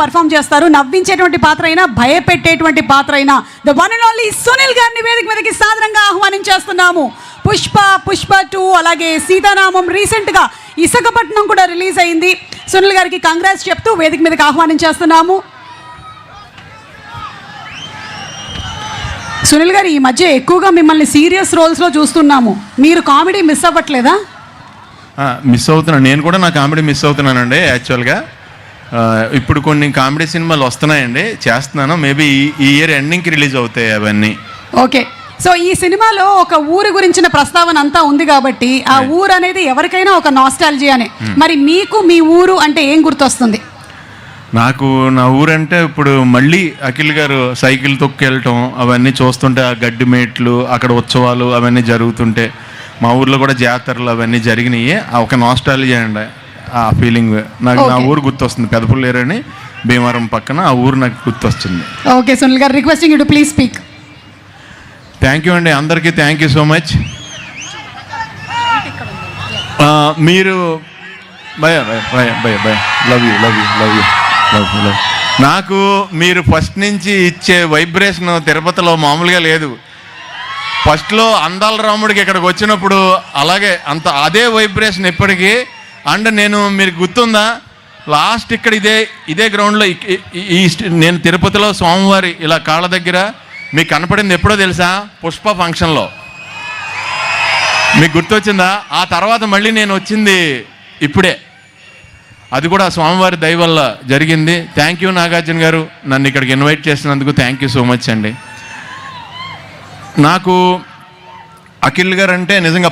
Perform చేస్తారు. నవ్వించేటువంటి పాత్ర అయినా, భయపెట్టేటువంటి పాత్ర అయినా the one and only Sunil గారిని వేదిక మీదకి సాదరంగా ఆహ్వానించేస్తున్నాము. పుష్ప 2 అలాగే సీతారామం రీసెంట్గా ఇసకపట్నం కూడా రిలీజ్ అయింది. సునీల్ గారికి కంగ్రాట్స్ చెప్తూ వేదిక మీదకి ఆహ్వానించేస్తున్నాము. సునీల్ గారు, ఈ మధ్య ఎక్కువగా మిమ్మల్ని సీరియస్ రోల్స్లో చూస్తున్నాము. మీరు కామెడీ మిస్ అవ్వట్లేదా? మిస్ అవుతున్నాను. నేను కూడా నా కామెడీ మిస్ అవుతున్నానండి. యాక్చువల్గా ఇప్పుడు కొన్ని కామెడీ సినిమాలు వస్తున్నాయండి, చేస్తున్నాను. మేబీ ఈ ఇయర్ ఎండింగ్కి రిలీజ్ అవుతాయి అవన్నీ. ఓకే. సో ఈ సినిమాలో ఒక ఊరు గురించిన ప్రస్తావన అంతా ఉంది కాబట్టి ఆ ఊరు అనేది ఎవరికైనా ఒక నాస్టాలజియానే. మరి మీకు మీ ఊరు అంటే ఏం గుర్తొస్తుంది? నాకు నా ఊరంటే ఇప్పుడు మళ్ళీ అఖిల్ గారు సైకిల్ తొక్కెళ్ళటం అవన్నీ చూస్తుంటే, ఆ గడ్డి మేట్లు, అక్కడ ఉత్సవాలు అవన్నీ జరుగుతుంటే, మా ఊర్లో కూడా జాతరలు అవన్నీ జరిగినాయి. ఒక నాస్టాలజీ అండి ఆ ఫీలింగ్. నాకు నా ఊరు గుర్తొస్తుంది. పెదపుల్లేరని భీమవరం పక్కన ఆ ఊరు నాకు గుర్తొస్తుంది. ఓకే సునీల్ గారు, requesting you to please speak. Thank you అండి, అందరికీ థ్యాంక్ యూ సో మచ్. మీరు భయ లవ్ యూ. నాకు మీరు ఫస్ట్ నుంచి ఇచ్చే వైబ్రేషన్ తిరుపతిలో మామూలుగా లేదు. ఫస్ట్లో అందాల రాముడికి ఇక్కడికి వచ్చినప్పుడు అలాగే అదే వైబ్రేషన్ ఇప్పటికీ. అండ్ మీరు గుర్తుందా, లాస్ట్ ఇక్కడ ఇదే గ్రౌండ్లో నేను తిరుపతిలో స్వామివారి ఇలా కాళ్ళ దగ్గర మీకు కనపడింది ఎప్పుడో తెలుసా? పుష్ప ఫంక్షన్లో. మీకు గుర్తొచ్చిందా? ఆ తర్వాత మళ్ళీ నేను వచ్చింది ఇప్పుడే. అది కూడా స్వామివారి దయ వల్ల జరిగింది. థ్యాంక్ యూ నాగార్జున గారు, నన్ను ఇక్కడికి ఇన్వైట్ చేసినందుకు థ్యాంక్ యూ సో మచ్ అండి. నాకు అఖిల్ గారు అంటే నిజంగా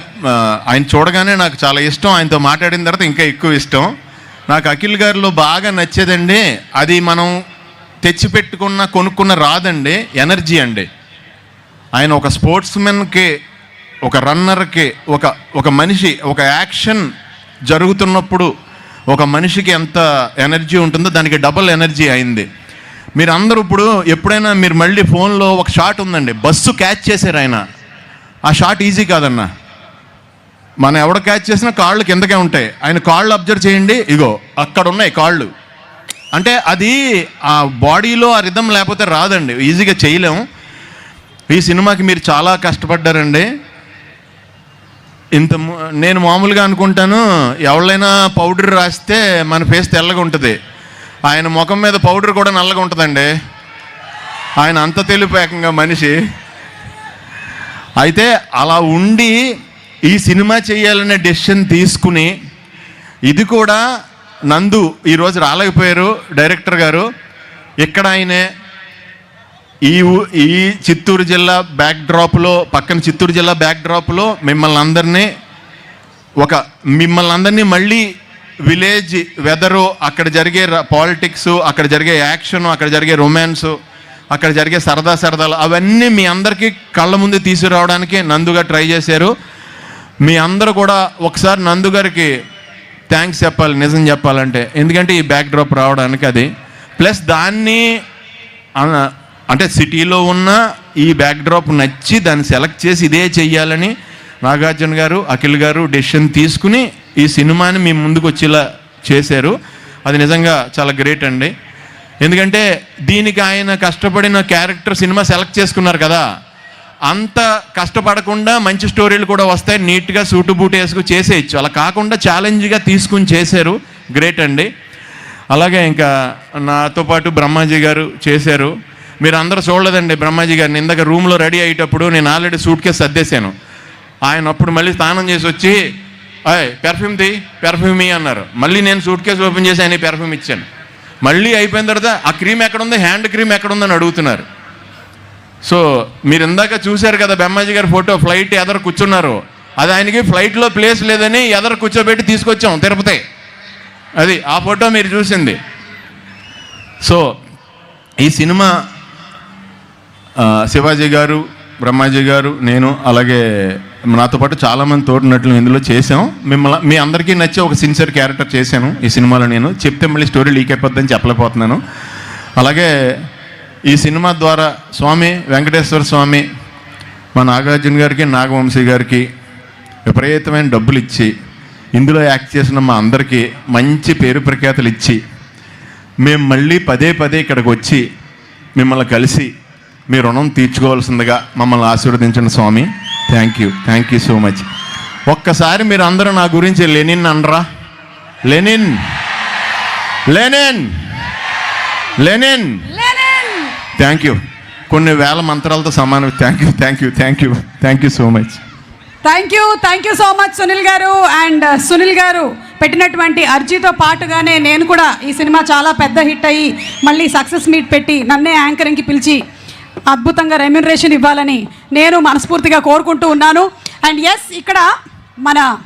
ఆయన చూడగానే నాకు చాలా ఇష్టం. ఆయనతో మాట్లాడిన తర్వాత ఇంకా ఎక్కువ ఇష్టం. నాకు అఖిల్ గారిలో బాగా నచ్చేదండి, అది మనం తెచ్చిపెట్టుకున్న కొనుక్కున్న రాదండి, ఎనర్జీ అండి. ఆయన ఒక స్పోర్ట్స్మెన్కి, ఒక రన్నర్కి, ఒక మనిషి, ఒక యాక్షన్ జరుగుతున్నప్పుడు ఒక మనిషికి ఎంత ఎనర్జీ ఉంటుందో దానికి డబుల్ ఎనర్జీ అయింది. మీరు అందరూ ఇప్పుడు ఎప్పుడైనా మీరు మళ్ళీ ఫోన్లో ఒక షాట్ ఉందండి, బస్సు క్యాచ్ చేశారు ఆయన. ఆ షాట్ ఈజీ కాదన్న. మనం ఎవడ క్యాచ్ చేసినా కాళ్ళు కిందకే ఉంటాయి. ఆయన కాళ్ళు అబ్జర్వ్ చేయండి, ఇగో అక్కడ ఉన్నాయి కాళ్ళు. అంటే అది ఆ బాడీలో ఆ రిథం లేకపోతే రాదండి, ఈజీగా చేయలేము. ఈ సినిమాకి మీరు చాలా కష్టపడ్డారండి. నేను మామూలుగా అనుకుంటాను, ఎవరైనా పౌడర్ రాస్తే మన ఫేస్ తెల్లగా ఉంటుంది, ఆయన ముఖం మీద పౌడర్ కూడా నల్లగా ఉంటుందండి. ఆయన అంత తెలివిపేకంగా మనిషి. అయితే అలా ఉండి ఈ సినిమా చేయాలనే డెసిషన్ తీసుకుని, ఇది కూడా నందు ఈరోజు రాలేకపోయారు డైరెక్టర్ గారు. ఇక్కడ ఆయనే ఈ చిత్తూరు జిల్లా బ్యాక్డ్రాప్లో, పక్కన చిత్తూరు జిల్లా బ్యాక్డ్రాప్లో మిమ్మల్ని అందరినీ మళ్ళీ విలేజ్ వెదరు, అక్కడ జరిగే పాలిటిక్స్, అక్కడ జరిగే యాక్షన్, అక్కడ జరిగే రొమాన్సు, అక్కడ జరిగే సరదాలు అవన్నీ మీ అందరికీ కళ్ళ ముందు తీసుకురావడానికి నందుగా ట్రై చేశారు. మీ అందరూ కూడా ఒకసారి నందు గారికి థ్యాంక్స్ చెప్పాలి, నిజం చెప్పాలంటే. ఎందుకంటే ఈ బ్యాక్డ్రాప్ రావడానికి అది ప్లస్ దాన్ని అంటే సిటీలో ఉన్న ఈ బ్యాక్డ్రాప్ నచ్చి దాన్ని సెలెక్ట్ చేసి ఇదే చెయ్యాలని నాగార్జున గారు, అఖిల్ గారు డెసిషన్ తీసుకుని ఈ సినిమాని మీ ముందుకు వచ్చేలా చేశారు. అది నిజంగా చాలా గ్రేట్ అండి. ఎందుకంటే దీనికి ఆయన కష్టపడిన క్యారెక్టర్ సినిమా సెలెక్ట్ చేసుకున్నారు కదా, అంత కష్టపడకుండా మంచి స్టోరీలు కూడా వస్తాయి, నీట్గా సూటు బూటు వేసుకు చేసేయచ్చు. అలా కాకుండా ఛాలెంజ్గా తీసుకుని చేశారు, గ్రేట్ అండి. అలాగే ఇంకా నాతో పాటు బ్రహ్మాజీ గారు చేశారు. మీరు అందరూ చూడలేదండి బ్రహ్మాజీ గారిని. ఇందాక రూమ్లో రెడీ అయ్యేటప్పుడు నేను ఆల్రెడీ సూట్ కేసు సర్దేశాను. ఆయన అప్పుడు మళ్ళీ స్నానం చేసి వచ్చి పెర్ఫ్యూమ్ అన్నారు. మళ్ళీ నేను సూట్ కేసు ఓపెన్ చేసి ఆయన పెర్ఫ్యూమ్ ఇచ్చాను. మళ్ళీ అయిపోయిన తర్వాత ఆ క్రీమ్ ఎక్కడుంది, హ్యాండ్ క్రీమ్ ఎక్కడుందని అడుగుతున్నారు. సో మీరు ఇందాక చూశారు కదా బ్రహ్మాజీ గారి ఫోటో, ఫ్లైట్ ఎదరు కూర్చున్నారు. అది ఆయనకి ఫ్లైట్లో ప్లేస్ లేదని ఎదరు కూర్చోబెట్టి తీసుకొచ్చాం తిరుపతి. అది ఆ ఫోటో మీరు చూసింది. సో ఈ సినిమా శివాజీ గారు, బ్రహ్మాజీ గారు, నేను, అలాగే నాతో పాటు చాలామంది తోడున్నట్లు ఇందులో చేసాం. మీ అందరికీ నచ్చే ఒక సిన్సియర్ క్యారెక్టర్ చేశాను ఈ సినిమాలో. నేను చెప్తే మళ్ళీ స్టోరీ లీక్ అయిపోద్దని చెప్పలేకపోతున్నాను. అలాగే ఈ సినిమా ద్వారా స్వామి వెంకటేశ్వర స్వామి మా నాగార్జున గారికి, నాగవంశీ గారికి విపరీతమైన డబ్బులు ఇచ్చి ఇందులో యాక్ట్ చేసిన మా అందరికీ మంచి పేరు ప్రఖ్యాతులు ఇచ్చి మేము మళ్ళీ పదే పదే ఇక్కడికి వచ్చి మిమ్మల్ని కలిసి మీ రుణం తీర్చుకోవాల్సిందిగా మమ్మల్ని ఆశీర్వదించండి స్వామి. Thank you so much. ఒక్కసారి మీరు అందరూ నా గురించి లెనిన్ అనరా? Lenin Lenin Lenin. Thank you. కొన్ని వేల మంత్రాలతో సమానం. Thank you so much. Thank you so much Sunil గారు. అండ్ సునీల్ గారు పెట్టినటువంటి అర్జీతో పాటుగానే నేను కూడా ఈ సినిమా చాలా పెద్ద హిట్ అయ్యి మళ్ళీ సక్సెస్ మీట్ పెట్టి నన్నే యాంకరింగ్కి పిలిచి అద్భుతంగా రెమ్యూనరేషన్ ఇవ్వాలని నేను మనస్ఫూర్తిగా కోరుకుంటూ ఉన్నాను. అండ్ ఎస్, ఇక్కడ మన